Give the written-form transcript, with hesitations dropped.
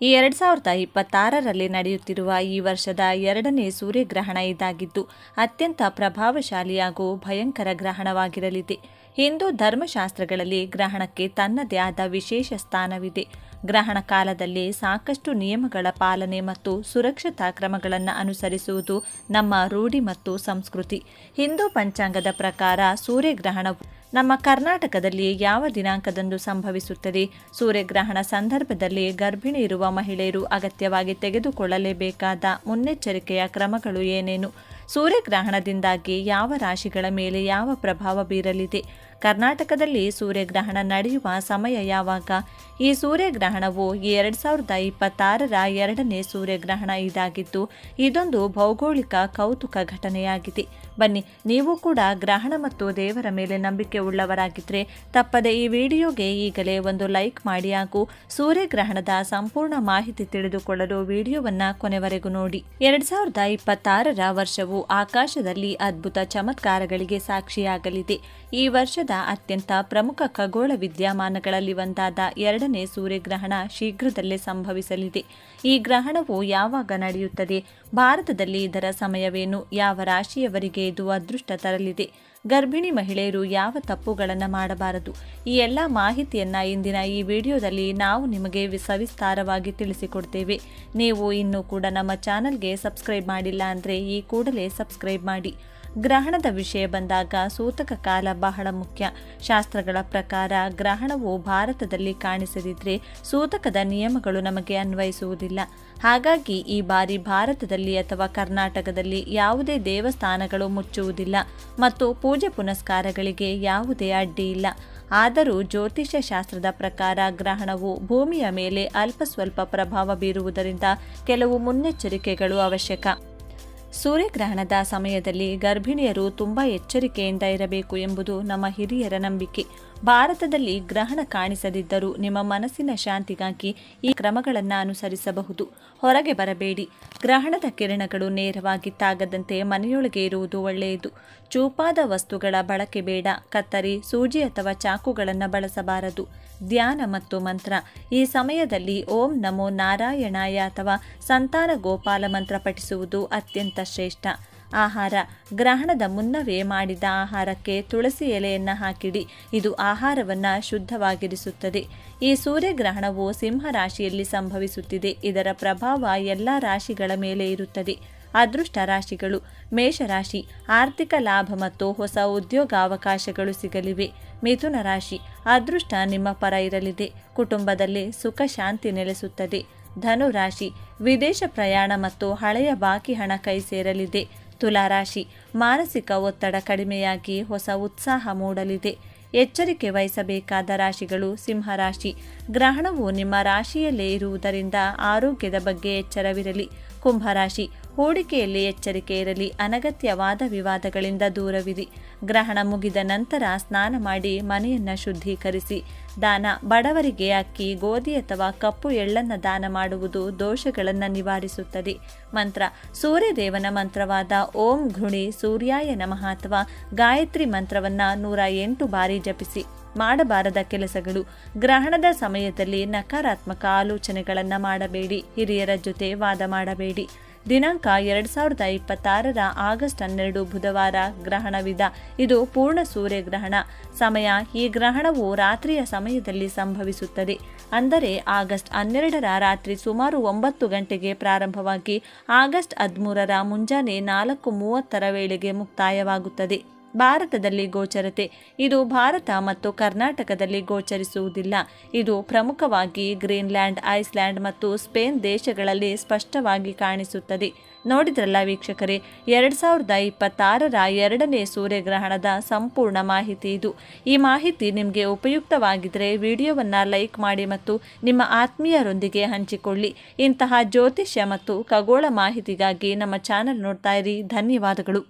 ಈ 2026ರಲ್ಲಿ ನಡೆಯುತ್ತಿರುವ ಈ ವರ್ಷದ ಎರಡನೇ ಸೂರ್ಯಗ್ರಹಣ ಇದಾಗಿದ್ದು ಅತ್ಯಂತ ಪ್ರಭಾವಶಾಲಿ ಹಾಗೂ ಭಯಂಕರ ಗ್ರಹಣವಾಗಿರಲಿದೆ. ಹಿಂದೂ ಧರ್ಮಶಾಸ್ತ್ರಗಳಲ್ಲಿ ಗ್ರಹಣಕ್ಕೆ ತನ್ನದೇ ಆದ ವಿಶೇಷ ಸ್ಥಾನವಿದೆ. ಗ್ರಹಣ ಕಾಲದಲ್ಲಿ ಸಾಕಷ್ಟು ನಿಯಮಗಳ ಪಾಲನೆ ಮತ್ತು ಸುರಕ್ಷತಾ ಕ್ರಮಗಳನ್ನು ಅನುಸರಿಸುವುದು ನಮ್ಮ ರೂಢಿ ಮತ್ತು ಸಂಸ್ಕೃತಿ. ಹಿಂದೂ ಪಂಚಾಂಗದ ಪ್ರಕಾರ ಸೂರ್ಯಗ್ರಹಣವು ನಮ್ಮ ಕರ್ನಾಟಕದಲ್ಲಿ ಯಾವ ದಿನಾಂಕದಂದು ಸಂಭವಿಸುತ್ತದೆ? ಸೂರ್ಯಗ್ರಹಣ ಸಂದರ್ಭದಲ್ಲಿ ಗರ್ಭಿಣಿ ಇರುವ ಮಹಿಳೆಯರು ಅಗತ್ಯವಾಗಿ ತೆಗೆದುಕೊಳ್ಳಲೇಬೇಕಾದ ಮುನ್ನೆಚ್ಚರಿಕೆಯ ಕ್ರಮಗಳು ಏನೇನು? ಸೂರ್ಯಗ್ರಹಣದಿಂದಾಗಿ ಯಾವ ರಾಶಿಗಳ ಮೇಲೆ ಯಾವ ಪ್ರಭಾವ ಬೀರಲಿದೆ? ಕರ್ನಾಟಕದಲ್ಲಿ ಸೂರ್ಯಗ್ರಹಣ ನಡೆಯುವ ಸಮಯ ಯಾವಾಗ? ಈ ಸೂರ್ಯಗ್ರಹಣವು 2026ರ ಎರಡನೇ ಸೂರ್ಯಗ್ರಹಣ ಇದಾಗಿದ್ದು ಇದೊಂದು ಭೌಗೋಳಿಕ ಕೌತುಕ ಘಟನೆಯಾಗಿದೆ. ಬನ್ನಿ, ನೀವು ಕೂಡ ಗ್ರಹಣ ಮತ್ತು ದೇವರ ಮೇಲೆ ನಂಬಿಕೆ ಉಳ್ಳವರಾಗಿದ್ದರೆ ತಪ್ಪದೆ ಈ ವಿಡಿಯೋಗೆ ಈಗಲೇ ಒಂದು ಲೈಕ್ ಮಾಡಿ ಹಾಗೂ ಸೂರ್ಯಗ್ರಹಣದ ಸಂಪೂರ್ಣ ಮಾಹಿತಿ ತಿಳಿದುಕೊಳ್ಳಲು ವಿಡಿಯೋವನ್ನು ಕೊನೆವರೆಗೂ ನೋಡಿ. 2026ರ ವರ್ಷವು ಆಕಾಶದಲ್ಲಿ ಅದ್ಭುತ ಚಮತ್ಕಾರಗಳಿಗೆ ಸಾಕ್ಷಿಯಾಗಲಿದೆ. ಈ ವರ್ಷದ ಅತ್ಯಂತ ಪ್ರಮುಖ ಖಗೋಳ ವಿದ್ಯಮಾನಗಳಲ್ಲಿ ಒಂದಾದ ಎರಡನೇ ಸೂರ್ಯಗ್ರಹಣ ಶೀಘ್ರದಲ್ಲೇ ಸಂಭವಿಸಲಿದೆ. ಈ ಗ್ರಹಣವು ಯಾವಾಗ ನಡೆಯುತ್ತದೆ? ಭಾರತದಲ್ಲಿ ಇದರ ಸಮಯವೇನು? ಯಾವ ರಾಶಿಯವರಿಗೆ ಇದು ಅದೃಷ್ಟ ತರಲಿದೆ? ಗರ್ಭಿಣಿ ಮಹಿಳೆಯರು ಯಾವ ತಪ್ಪುಗಳನ್ನು ಮಾಡಬಾರದು? ಈ ಎಲ್ಲ ಮಾಹಿತಿಯನ್ನು ಇಂದಿನ ಈ ವಿಡಿಯೋದಲ್ಲಿ ನಾವು ನಿಮಗೆ ಸವಿಸ್ತಾರವಾಗಿ ತಿಳಿಸಿಕೊಡ್ತೇವೆ. ನೀವು ಇನ್ನೂ ಕೂಡ ನಮ್ಮ ಚಾನಲ್ಗೆ ಸಬ್ಸ್ಕ್ರೈಬ್ ಮಾಡಿಲ್ಲ ಅಂದರೆ ಈ ಕೂಡಲೇ ಸಬ್ಸ್ಕ್ರೈಬ್ ಮಾಡಿ. ಗ್ರಹಣದ ವಿಷಯ ಬಂದಾಗ ಸೂತಕ ಕಾಲ ಬಹಳ ಮುಖ್ಯ. ಶಾಸ್ತ್ರಗಳ ಪ್ರಕಾರ ಗ್ರಹಣವು ಭಾರತದಲ್ಲಿ ಕಾಣಿಸದಿದ್ದರೆ ಸೂತಕದ ನಿಯಮಗಳು ನಮಗೆ ಅನ್ವಯಿಸುವುದಿಲ್ಲ. ಹಾಗಾಗಿ ಈ ಬಾರಿ ಭಾರತದಲ್ಲಿ ಅಥವಾ ಕರ್ನಾಟಕದಲ್ಲಿ ಯಾವುದೇ ದೇವಸ್ಥಾನಗಳು ಮುಚ್ಚುವುದಿಲ್ಲ ಮತ್ತು ಪೂಜೆ ಪುನಸ್ಕಾರಗಳಿಗೆ ಯಾವುದೇ ಅಡ್ಡಿ ಇಲ್ಲ. ಆದರೂ ಜ್ಯೋತಿಷ್ಯ ಶಾಸ್ತ್ರದ ಪ್ರಕಾರ ಗ್ರಹಣವು ಭೂಮಿಯ ಮೇಲೆ ಅಲ್ಪ ಸ್ವಲ್ಪ ಪ್ರಭಾವ ಬೀರುವುದರಿಂದ ಕೆಲವು ಮುನ್ನೆಚ್ಚರಿಕೆಗಳು ಅವಶ್ಯಕ. ಸೂರ್ಯಗ್ರಹಣದ ಸಮಯದಲ್ಲಿ ಗರ್ಭಿಣಿಯರು ತುಂಬ ಎಚ್ಚರಿಕೆಯಿಂದ ಇರಬೇಕು ಎಂಬುದು ನಮ್ಮ ಹಿರಿಯರ ನಂಬಿಕೆ. ಭಾರತದಲ್ಲಿ ಗ್ರಹಣ ಕಾಣಿಸದಿದ್ದರೂ ನಿಮ್ಮ ಮನಸ್ಸಿನ ಶಾಂತಿಗಾಗಿ ಈ ಕ್ರಮಗಳನ್ನು ಅನುಸರಿಸಬಹುದು. ಹೊರಗೆ ಬರಬೇಡಿ. ಗ್ರಹಣದ ಕಿರಣಗಳು ನೇರವಾಗಿ ತಾಗದಂತೆ ಮನೆಯೊಳಗೆ ಇರುವುದು ಒಳ್ಳೆಯದು. ಚೂಪಾದ ವಸ್ತುಗಳ ಬಳಕೆ ಬೇಡ. ಕತ್ತರಿ, ಸೂಜಿ ಅಥವಾ ಚಾಕುಗಳನ್ನು ಬಳಸಬಾರದು. ಧ್ಯಾನ ಮತ್ತು ಮಂತ್ರ. ಈ ಸಮಯದಲ್ಲಿ ಓಂ ನಮೋ ನಾರಾಯಣಾಯ ಅಥವಾ ಸಂತಾನ ಗೋಪಾಲ ಮಂತ್ರ ಪಠಿಸುವುದು ಅತ್ಯಂತ ಶ್ರೇಷ್ಠ. ಆಹಾರ. ಗ್ರಹಣದ ಮುನ್ನವೇ ಮಾಡಿದ ಆಹಾರಕ್ಕೆ ತುಳಸಿ ಎಲೆಯನ್ನು ಹಾಕಿಡಿ. ಇದು ಆಹಾರವನ್ನು ಶುದ್ಧವಾಗಿರಿಸುತ್ತದೆ. ಈ ಸೂರ್ಯಗ್ರಹಣವು ಸಿಂಹ ರಾಶಿಯಲ್ಲಿ ಸಂಭವಿಸುತ್ತಿದೆ. ಇದರ ಪ್ರಭಾವ ಎಲ್ಲ ರಾಶಿಗಳ ಮೇಲೆ ಇರುತ್ತದೆ. ಅದೃಷ್ಟ ರಾಶಿಗಳು. ಮೇಷರಾಶಿ, ಆರ್ಥಿಕ ಲಾಭ ಮತ್ತು ಹೊಸ ಉದ್ಯೋಗಾವಕಾಶಗಳು ಸಿಗಲಿವೆ. ಮಿಥುನ ರಾಶಿ, ಅದೃಷ್ಟ ನಿಮ್ಮ ಪರ ಇರಲಿದೆ. ಕುಟುಂಬದಲ್ಲಿ ಸುಖ ಶಾಂತಿ ನೆಲೆಸುತ್ತದೆ. ಧನು ರಾಶಿ, ವಿದೇಶ ಪ್ರಯಾಣ ಮತ್ತು ಹಳೆಯ ಬಾಕಿ ಹಣ ಕೈ ಸೇರಲಿದೆ. ತುಲಾರಾಶಿ, ಮಾನಸಿಕ ಒತ್ತಡ ಕಡಿಮೆಯಾಗಿ ಹೊಸ ಉತ್ಸಾಹ ಮೂಡಲಿದೆ. ಎಚ್ಚರಿಕೆ ವಹಿಸಬೇಕಾದ ರಾಶಿಗಳು. ಸಿಂಹರಾಶಿ, ಗ್ರಹಣವು ನಿಮ್ಮ ರಾಶಿಯಲ್ಲೇ ಇರುವುದರಿಂದ ಆರೋಗ್ಯದ ಬಗ್ಗೆ ಎಚ್ಚರವಿರಲಿ. ಕುಂಭರಾಶಿ, ಹೂಡಿಕೆಯಲ್ಲಿ ಎಚ್ಚರಿಕೆ ಇರಲಿ. ಅನಗತ್ಯ ವಾದ ವಿವಾದಗಳಿಂದ ದೂರವಿರಿ. ಗ್ರಹಣ ಮುಗಿದ ನಂತರ ಸ್ನಾನ ಮಾಡಿ ಮನೆಯನ್ನು ಶುದ್ಧೀಕರಿಸಿ. ದಾನ. ಬಡವರಿಗೆ ಅಕ್ಕಿ, ಗೋಧಿ ಅಥವಾ ಕಪ್ಪು ಎಳ್ಳನ್ನು ದಾನ ಮಾಡುವುದು ದೋಷಗಳನ್ನು ನಿವಾರಿಸುತ್ತದೆ. ಮಂತ್ರ. ಸೂರ್ಯದೇವನ ಮಂತ್ರವಾದ ಓಂ ಘೃಣಿ ಸೂರ್ಯಾಯ ನಮಃ ಅಥವಾ ಗಾಯತ್ರಿ ಮಂತ್ರವನ್ನು 108 ಬಾರಿ ಜಪಿಸಿ. ಮಾಡಬಾರದ ಕೆಲಸಗಳು. ಗ್ರಹಣದ ಸಮಯದಲ್ಲಿ ನಕಾರಾತ್ಮಕ ಆಲೋಚನೆಗಳನ್ನು ಮಾಡಬೇಡಿ. ಹಿರಿಯರ ಜೊತೆ ವಾದ ಮಾಡಬೇಡಿ. ದಿನಾಂಕ 2026ರ ಆಗಸ್ಟ್ 12 ಬುಧವಾರ ಗ್ರಹಣವಿದ. ಇದು ಪೂರ್ಣ ಸೂರ್ಯಗ್ರಹಣ ಸಮಯ. ಈ ಗ್ರಹಣವು ರಾತ್ರಿಯ ಸಮಯದಲ್ಲಿ ಸಂಭವಿಸುತ್ತದೆ. ಅಂದರೆ ಆಗಸ್ಟ್ 12ರ ರಾತ್ರಿ ಸುಮಾರು 9 ಗಂಟೆಗೆ ಪ್ರಾರಂಭವಾಗಿ ಆಗಸ್ಟ್ 13ರ ಮುಂಜಾನೆ 4:30 ವೇಳೆಗೆ ಮುಕ್ತಾಯವಾಗುತ್ತದೆ. ಭಾರತದಲ್ಲಿ ಗೋಚರತೆ. ಇದು ಭಾರತ ಮತ್ತು ಕರ್ನಾಟಕದಲ್ಲಿ ಗೋಚರಿಸುವುದಿಲ್ಲ. ಇದು ಪ್ರಮುಖವಾಗಿ ಗ್ರೀನ್ಲ್ಯಾಂಡ್, ಐಸ್ಲ್ಯಾಂಡ್ ಮತ್ತು ಸ್ಪೇನ್ ದೇಶಗಳಲ್ಲಿ ಸ್ಪಷ್ಟವಾಗಿ ಕಾಣಿಸುತ್ತದೆ. ನೋಡಿದ್ರಲ್ಲ ವೀಕ್ಷಕರೇ, 2026ರ ಎರಡನೇ ಸೂರ್ಯಗ್ರಹಣದ ಸಂಪೂರ್ಣ ಮಾಹಿತಿ ಇದು. ಈ ಮಾಹಿತಿ ನಿಮಗೆ ಉಪಯುಕ್ತವಾಗಿದ್ದರೆ ವಿಡಿಯೋವನ್ನು ಲೈಕ್ ಮಾಡಿ ಮತ್ತು ನಿಮ್ಮ ಆತ್ಮೀಯರೊಂದಿಗೆ ಹಂಚಿಕೊಳ್ಳಿ. ಇಂತಹ ಜ್ಯೋತಿಷ್ಯ ಮತ್ತು ಖಗೋಳ ಮಾಹಿತಿಗಾಗಿ ನಮ್ಮ ಚಾನೆಲ್ ನೋಡ್ತಾ ಇರಿ. ಧನ್ಯವಾದಗಳು.